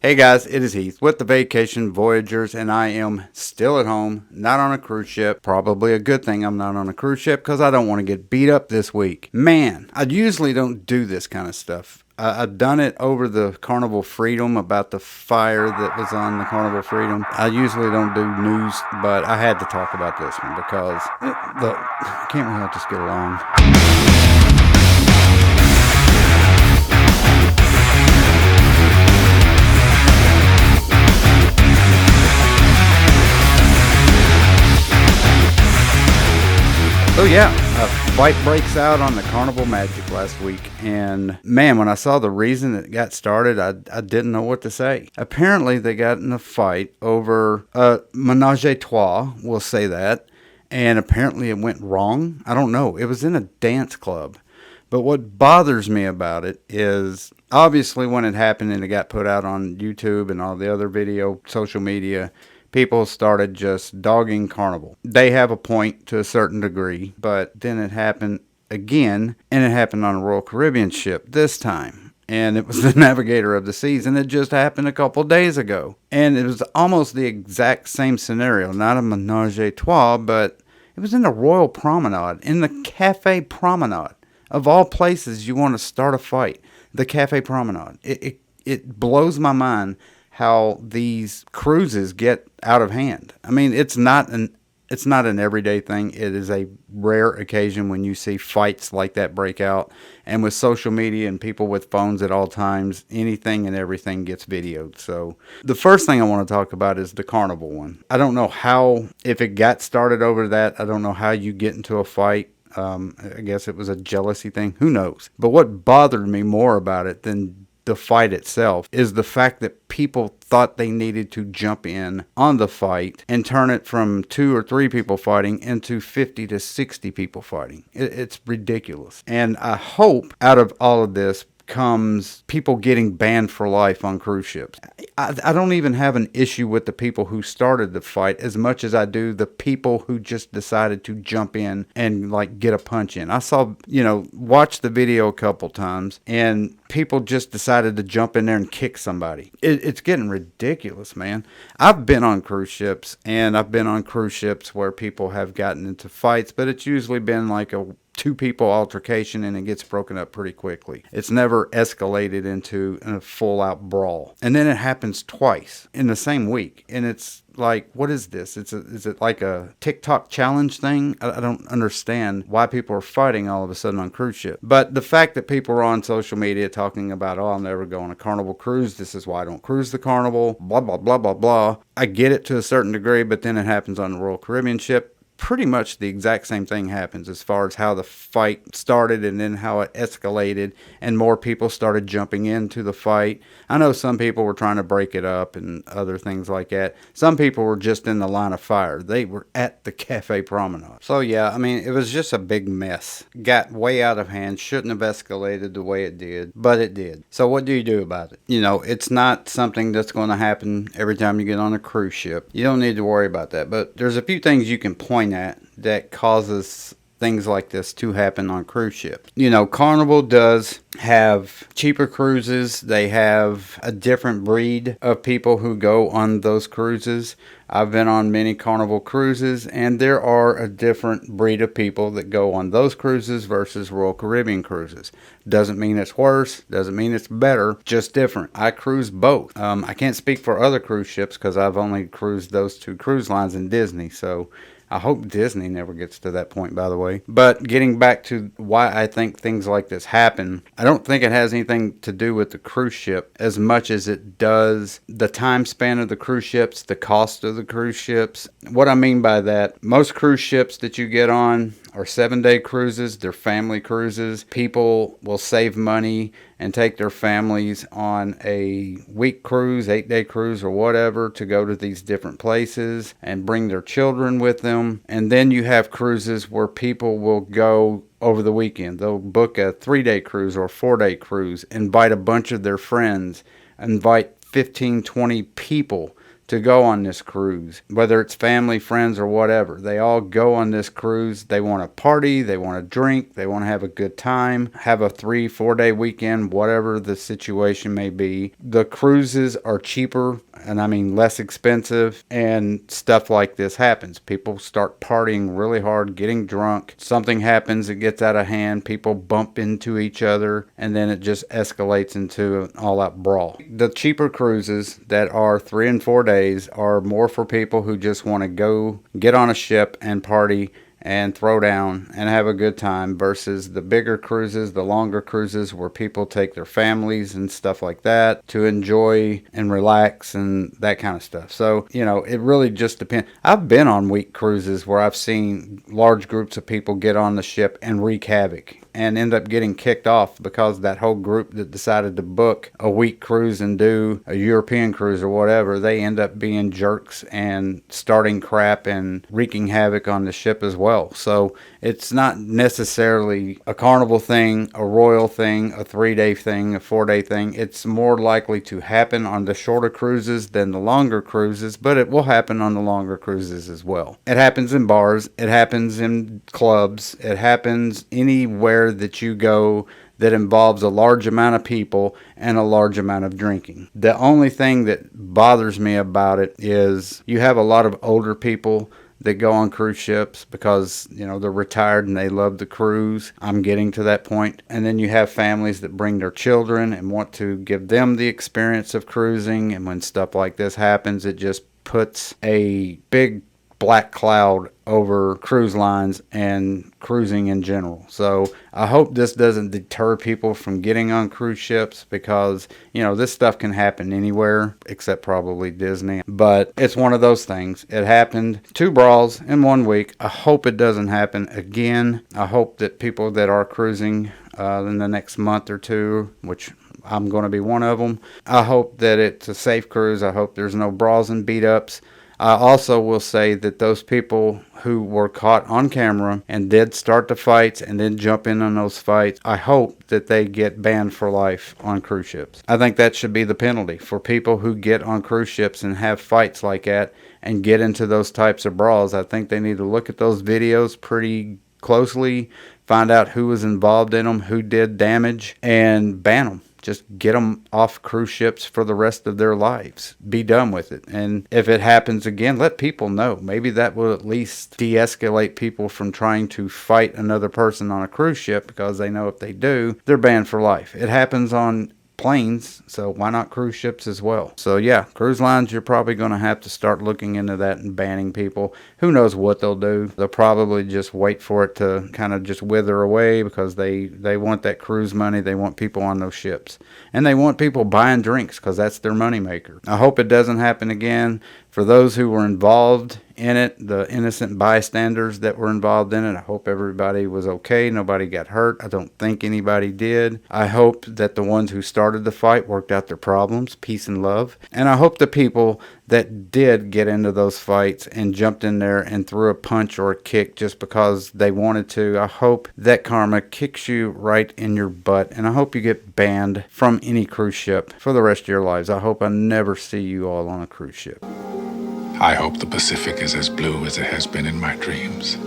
Hey guys, it is Heath with the Vacation Voyagers, and I am still at home, not on a cruise ship. Probably a good thing I'm not on a cruise ship because I don't want to get beat up this week. Man, I usually don't do this kind of stuff. I've done it over the Carnival Freedom about the fire that was on the Carnival Freedom. I usually don't do news, but I had to talk about this one because, can't we all just get along? So yeah, a fight breaks out on the Carnival Magic last week, and man, when I saw the reason it got started, I didn't know what to say. Apparently, they got in a fight over a menage a trois, we'll say that, and apparently it went wrong. I don't know. It was in a dance club. But what bothers me about it is, obviously when it happened and it got put out on YouTube and all the other social media, people started just dogging Carnival. They have a point to a certain degree, but then it happened again, and it happened on a Royal Caribbean ship this time. And it was the Navigator of the Seas, and it just happened a couple days ago. And it was almost the exact same scenario. Not a menage a trois, but it was in the Royal Promenade, in the Cafe Promenade. Of all places you want to start a fight, the Cafe Promenade. It blows my mind how these cruises get out of hand. I mean, it's not an everyday thing. It is a rare occasion when you see fights like that break out. And with social media and people with phones at all times, anything and everything gets videoed. So the first thing I want to talk about is the Carnival one. I don't know how, if it got started over that, I don't know how you get into a fight. I guess it was a jealousy thing. Who knows? But what bothered me more about it than the fight itself is the fact that people thought they needed to jump in on the fight and turn it from 2 or 3 people fighting into 50 to 60 people fighting. It's ridiculous. And I hope out of all of this comes people getting banned for life on cruise ships. I don't even have an issue with the people who started the fight as much as I do the people who just decided to jump in and like get a punch in. I saw, watched the video a couple times, and people just decided to jump in there and kick somebody. It's getting ridiculous, man. I've been on cruise ships, and I've been on cruise ships where people have gotten into fights, but it's usually been like a 2 people altercation, and it gets broken up pretty quickly. It's never escalated into a full-out brawl. And then it happens twice in the same week, and it's like, what is this? Is it like a TikTok challenge thing? I don't understand why people are fighting all of a sudden on cruise ship. But the fact that people are on social media talking about, I'll never go on a Carnival cruise. This is why I don't cruise the Carnival, blah, blah, blah, blah, blah. I get it to a certain degree, but then it happens on the Royal Caribbean ship. Pretty much the exact same thing happens as far as how the fight started and then how it escalated and more people started jumping into the fight. I know some people were trying to break it up and other things like that. Some people were just in the line of fire. They were at the Cafe Promenade. So yeah, I mean, it was just a big mess. Got way out of hand. Shouldn't have escalated the way it did, but it did. So what do you do about it? It's not something that's going to happen every time you get on a cruise ship. You don't need to worry about that, but there's a few things you can point at that causes things like this to happen on cruise ships. Carnival does have cheaper cruises. They have a different breed of people who go on those cruises. I've been on many Carnival cruises, and there are a different breed of people that go on those cruises versus Royal Caribbean cruises. Doesn't mean it's worse, doesn't mean it's better, just different. I cruise both. I can't speak for other cruise ships because I've only cruised those 2 cruise lines in Disney, so I hope Disney never gets to that point, by the way. But getting back to why I think things like this happen, I don't think it has anything to do with the cruise ship as much as it does the time span of the cruise ships, the cost of the cruise ships. What I mean by that, most cruise ships that you get on are 7-day cruises. They're family cruises. People will save money and take their families on a week cruise, 8-day cruise or whatever to go to these different places and bring their children with them. And then you have cruises where people will go over the weekend. They'll book a 3-day cruise or a 4-day cruise, invite a bunch of their friends, invite 15, 20 people to go on this cruise. Whether it's family, friends, or whatever, they all go on this cruise. They want to party, they want to drink, they want to have a good time, have a 3-4 day weekend, whatever the situation may be. The cruises are cheaper, and I mean less expensive, and stuff like this happens. People start partying really hard, getting drunk. Something happens, it gets out of hand, people bump into each other, and then it just escalates into an all-out brawl. The cheaper cruises that are 3 and 4 days are more for people who just want to go get on a ship and party and throw down and have a good time, versus the bigger cruises, the longer cruises, where people take their families and stuff like that to enjoy and relax and that kind of stuff. So, you know, it really just depends. I've been on week cruises where I've seen large groups of people get on the ship and wreak havoc and end up getting kicked off because that whole group that decided to book a week cruise and do a European cruise or whatever, they end up being jerks and starting crap and wreaking havoc on the ship as well. So it's not necessarily a Carnival thing, a Royal thing, a 3-day thing, a 4-day thing. It's more likely to happen on the shorter cruises than the longer cruises, but it will happen on the longer cruises as well. It happens in bars, it happens in clubs, it happens anywhere that you go that involves a large amount of people and a large amount of drinking. The only thing that bothers me about it is you have a lot of older people that go on cruise ships because, you know, they're retired and they love the cruise. I'm getting to that point. And then you have families that bring their children and want to give them the experience of cruising. And when stuff like this happens, it just puts a big black cloud over cruise lines and cruising in general. So I hope this doesn't deter people from getting on cruise ships, because, you know, this stuff can happen anywhere except probably Disney. But it's one of those things. It happened, 2 brawls in 1 week. I hope it doesn't happen again. I hope that people that are cruising in the next month or 2, which I'm going to be one of them, I hope that it's a safe cruise. I hope there's no brawls and beat-ups. I also will say that those people who were caught on camera and did start the fights and then jump in on those fights, I hope that they get banned for life on cruise ships. I think that should be the penalty for people who get on cruise ships and have fights like that and get into those types of brawls. I think they need to look at those videos pretty closely, find out who was involved in them, who did damage, and ban them. Just get them off cruise ships for the rest of their lives. Be done with it. And if it happens again, let people know. Maybe that will at least de-escalate people from trying to fight another person on a cruise ship, because they know if they do, they're banned for life. It happens on planes, so why not cruise ships as well? So yeah, cruise lines, you're probably going to have to start looking into that and banning people. Who knows what they'll do? They'll probably just wait for it to kind of just wither away, because they want that cruise money. They want people on those ships, and they want people buying drinks, because that's their moneymaker. I hope it doesn't happen again. For those who were involved in it, the innocent bystanders that were involved in it, I hope everybody was okay. Nobody got hurt. I don't think anybody did. I hope that the ones who started the fight worked out their problems, peace and love. And I hope the people that did get into those fights and jumped in there and threw a punch or a kick just because they wanted to, I hope that karma kicks you right in your butt. And I hope you get banned from any cruise ship for the rest of your lives. I hope I never see you all on a cruise ship. I hope the Pacific is as blue as it has been in my dreams.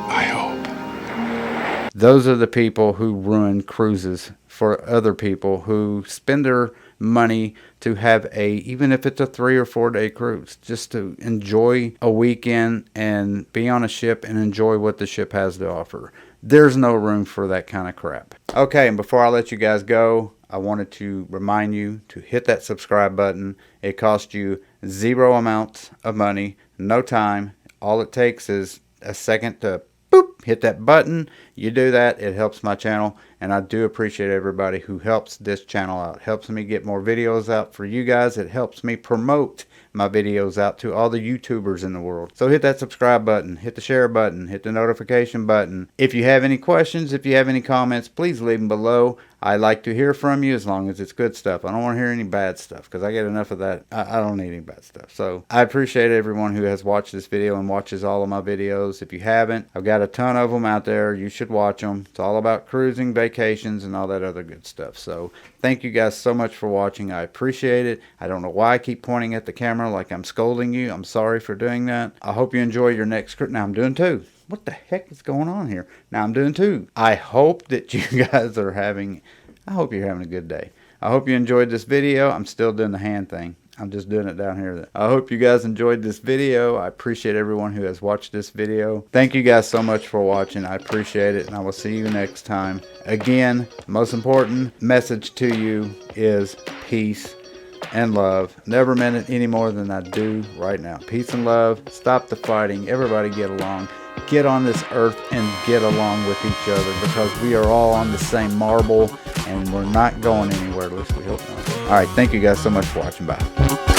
I hope. Those are the people who ruin cruises for other people who spend their money to have even if it's a 3 or 4 day cruise, just to enjoy a weekend and be on a ship and enjoy what the ship has to offer. There's no room for that kind of crap. Okay, and before I let you guys go, I wanted to remind you to hit that subscribe button. It costs you 0 amount of money, no time. All it takes is a second to boop, hit that button. You do that, it helps my channel, and I do appreciate everybody who helps this channel out. It helps me get more videos out for you guys. It helps me promote my videos out to all the YouTubers in the world. So hit that subscribe button, hit the share button, hit the notification button. If you have any questions, if you have any comments, please leave them below. I like to hear from you, as long as it's good stuff. I don't want to hear any bad stuff, because I get enough of that. I don't need any bad stuff. So I appreciate everyone who has watched this video and watches all of my videos. If you haven't, I've got a ton of them out there. You should watch them. It's all about cruising, vacation, vacations and all that other good stuff. So thank you guys so much for watching. I appreciate it. I don't know why I keep pointing at the camera like I'm scolding you. I'm sorry for doing that. I hope you enjoy your next script. Now I'm doing 2. What the heck is going on here? Now I'm doing 2. I hope that you guys are having, I hope you're having a good day. I hope you enjoyed this video. I'm still doing the hand thing. I'm just doing it down here. I hope you guys enjoyed this video. I appreciate everyone who has watched this video. Thank you guys so much for watching. I appreciate it, and I will see you next time. Again, most important message to you is peace and love. Never meant it any more than I do right now. Peace and love. Stop the fighting. Everybody get along. Get on this earth and get along with each other, because we are all on the same marble and we're not going anywhere. At least we hope not. All right. Thank you guys so much for watching. Bye.